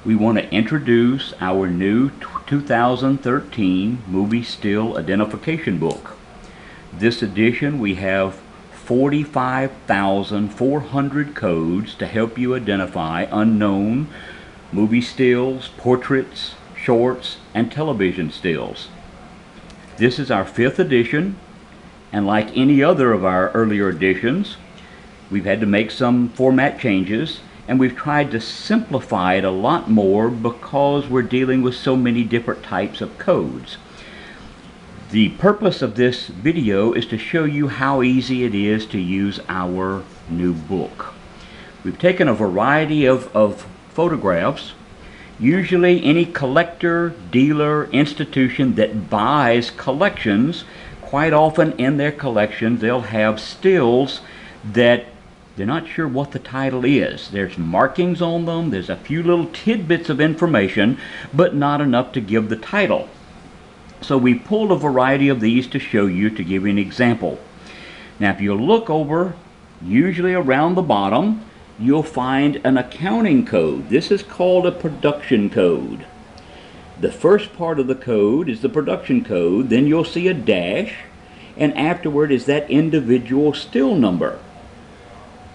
we want to introduce our new 2013 movie still identification book. This edition we have 45,400 codes to help you identify unknown movie stills, portraits, shorts, and television stills. This is our 5th edition, and like any other of our earlier editions, we've had to make some format changes, and we've tried to simplify it a lot more because we're dealing with so many different types of codes. The purpose of this video is to show you how easy it is to use our new book. We've taken a variety of photographs. Usually any collector, dealer, institution that buys collections, quite often in their collections they'll have stills that they're not sure what the title is. There's markings on them, there's a few little tidbits of information, but not enough to give the title. So we pulled a variety of these to show you, to give you an example. Now if you look over, usually around the bottom, you'll find an accounting code. This is called a production code. The first part of the code is the production code, then you'll see a dash, and afterward is that individual still number.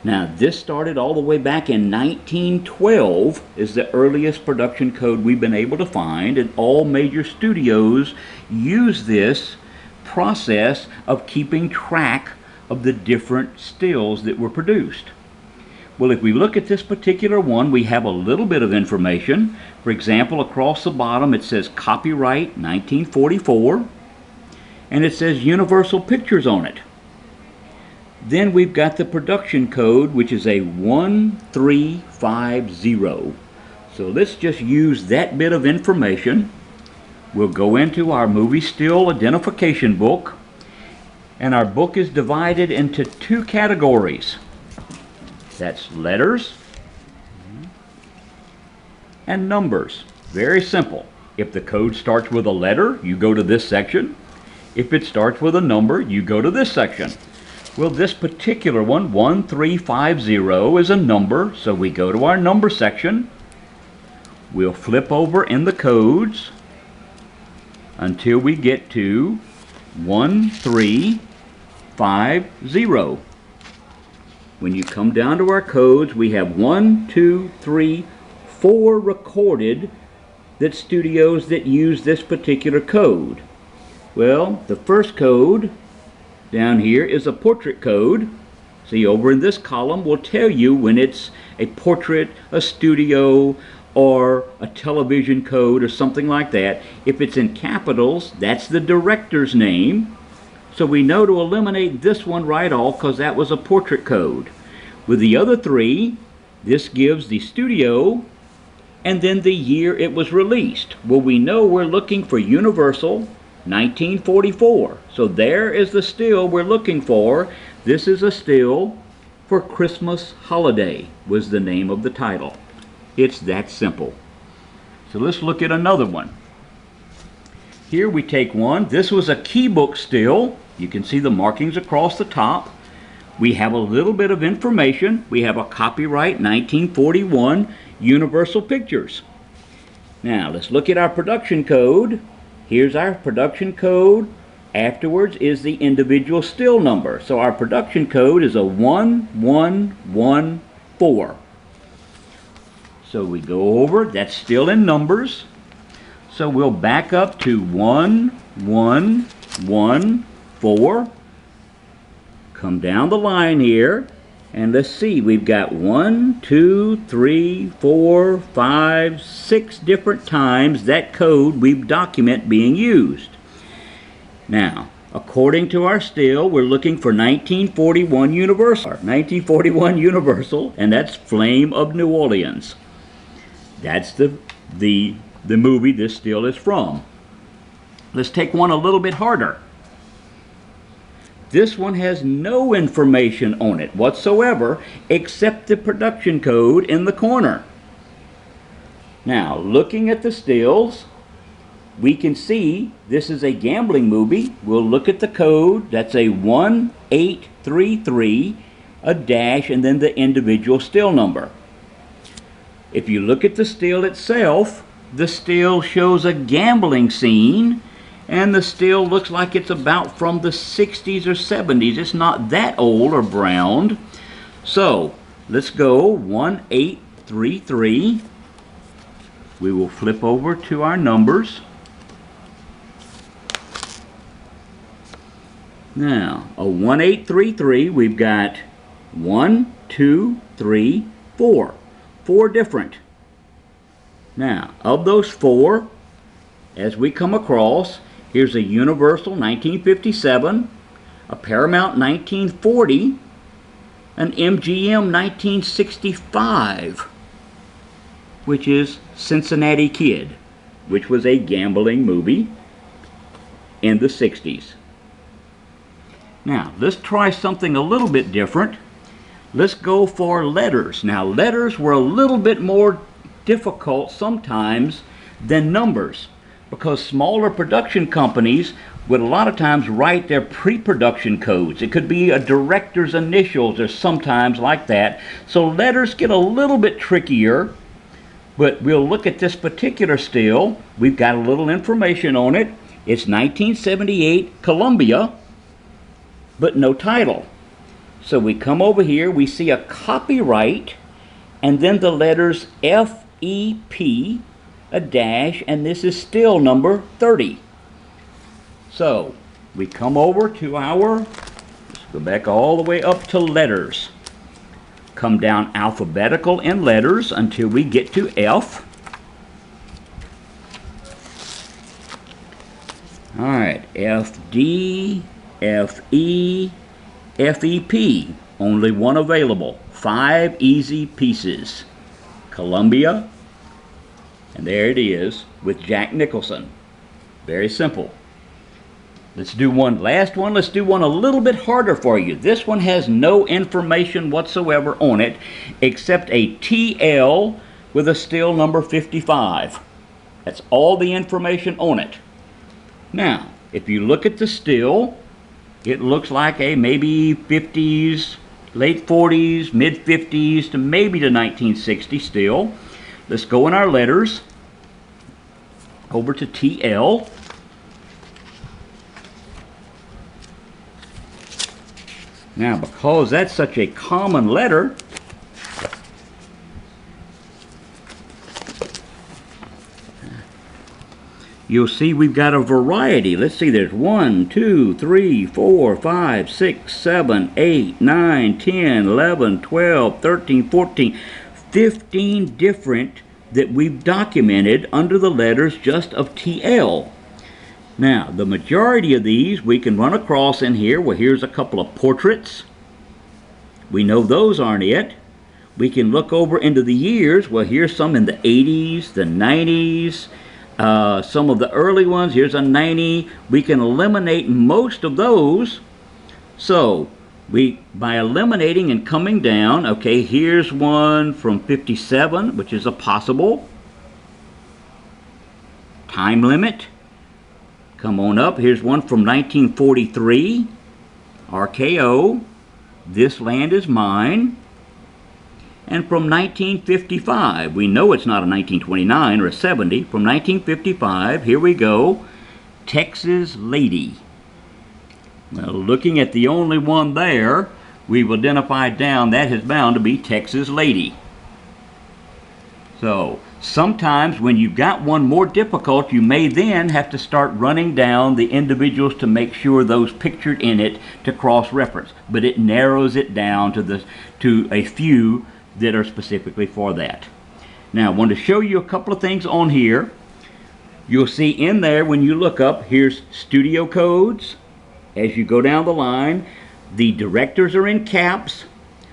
Now this started all the way back in 1912 is the earliest production code we've been able to find, and all major studios use this process of keeping track of the different stills that were produced. Well, if we look at this particular one, we have a little bit of information. For example, across the bottom it says copyright 1944, and it says Universal Pictures on it. Then we've got the production code, which is a 1350. So let's just use that bit of information. We'll go into our movie still identification book, and our book is divided into 2 categories. That's letters and numbers. Very simple. If the code starts with a letter, you go to this section. If it starts with a number, you go to this section. Well, this particular one, 1350, is a number, so we go to our number section. We'll flip over in the codes until we get to 1350. When you come down to our codes, we have 1, 2, 3, 4 recorded that studios that use this particular code. Well, the first code down here is a portrait code. See, over in this column will tell you when it's a portrait, a studio, or a television code or something like that. If it's in capitals, that's the director's name. So we know to eliminate this one right off because that was a portrait code. With the other 3, this gives the studio and then the year it was released. Well, we know we're looking for Universal 1944. So there is the still we're looking for. This is a still for Christmas Holiday was the name of the title. It's that simple. So let's look at another one. Here we take one. This was a key book still. You can see the markings across the top. We have a little bit of information. We have a copyright 1941 Universal Pictures. Now let's look at our production code. Here's our production code. Afterwards is the individual still number. So our production code is a 1114. So we go over, that's still in numbers. So we'll back up to 1114. Come down the line here, and let's see, we've got 1, 2, 3, 4, 5, 6 different times that code we've documented being used. Now, according to our still, we're looking for 1941 Universal. 1941 Universal, and that's Flame of New Orleans. That's the movie this still is from. Let's take one a little bit harder. This one has no information on it whatsoever except the production code in the corner. Now, looking at the stills, we can see this is a gambling movie. We'll look at the code. That's a 1833, a dash, and then the individual still number. If you look at the still itself, the still shows a gambling scene, and the still looks like it's about from the 60s or 70s. It's not that old or browned. So let's go 1833. We will flip over to our numbers. Now, a 1833, we've got 1, 2, 3, 4. 4 different. Now, of those 4, as we come across, here's a Universal 1957, a Paramount 1940, an MGM 1965, which is Cincinnati Kid, which was a gambling movie in the 60s. Now, let's try something a little bit different. Let's go for letters. Now, letters were a little bit more difficult sometimes than numbers, because smaller production companies would a lot of times write their pre-production codes. It could be a director's initials or sometimes like that. So letters get a little bit trickier, but we'll look at this particular still. We've got a little information on it. It's 1978 Columbia, but no title. So we come over here, we see a copyright, and then the letters F-E-P, a dash, and this is still number 30. So we come over to our, let's go back all the way up to letters. Come down alphabetical in letters until we get to F. All right, F-D, F-E, F-E-P, only one available. 5 easy pieces. Columbia, and there it is with Jack Nicholson. Very simple. Let's do one last one. Let's do one a little bit harder for you. This one has no information whatsoever on it except a TL with a still number 55. That's all the information on it. Now, if you look at the still, it looks like a maybe 50s, late 40s, mid 50s to maybe the 1960s still. Let's go in our letters over to TL. Now, because that's such a common letter, you'll see we've got a variety. Let's see, there's 1, 2, 3, 4, 5, 6, 7, 8, 9, 10, 11, 12, 13, 14, 15 different that we've documented under the letters just of TL. Now, the majority of these we can run across in here. Well, here's a couple of portraits. We know those aren't it. We can look over into the years. Well, here's some in the 80s, the 90s, some of the early ones. Here's a 90. We can eliminate most of those. So, by eliminating and coming down, okay, here's one from 57, which is a possible. Time limit. Come on up. Here's one from 1943. RKO. This land is mine. And from 1955. We know it's not a 1929 or a 70. From 1955, here we go. Texas Lady. Well, looking at the only one there, we've identified down that is bound to be Texas Lady. So, sometimes when you've got one more difficult, you may then have to start running down the individuals to make sure those pictured in it to cross-reference. But it narrows it down to a few that are specifically for that. Now, I want to show you a couple of things on here. You'll see in there, when you look up, here's studio codes. As you go down the line, the directors are in caps.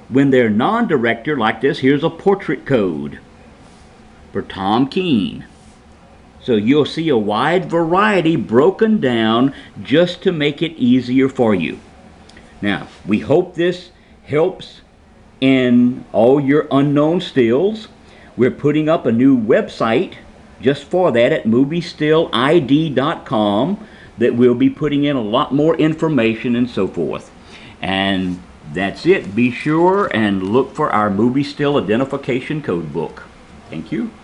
When they're non-director like this, here's a portrait code for Tom Keene. So you'll see a wide variety broken down just to make it easier for you. Now, we hope this helps in all your unknown stills. We're putting up a new website just for that at moviestillid.com that we'll be putting in a lot more information and so forth. And that's it. Be sure and look for our movie still identification code book. Thank you.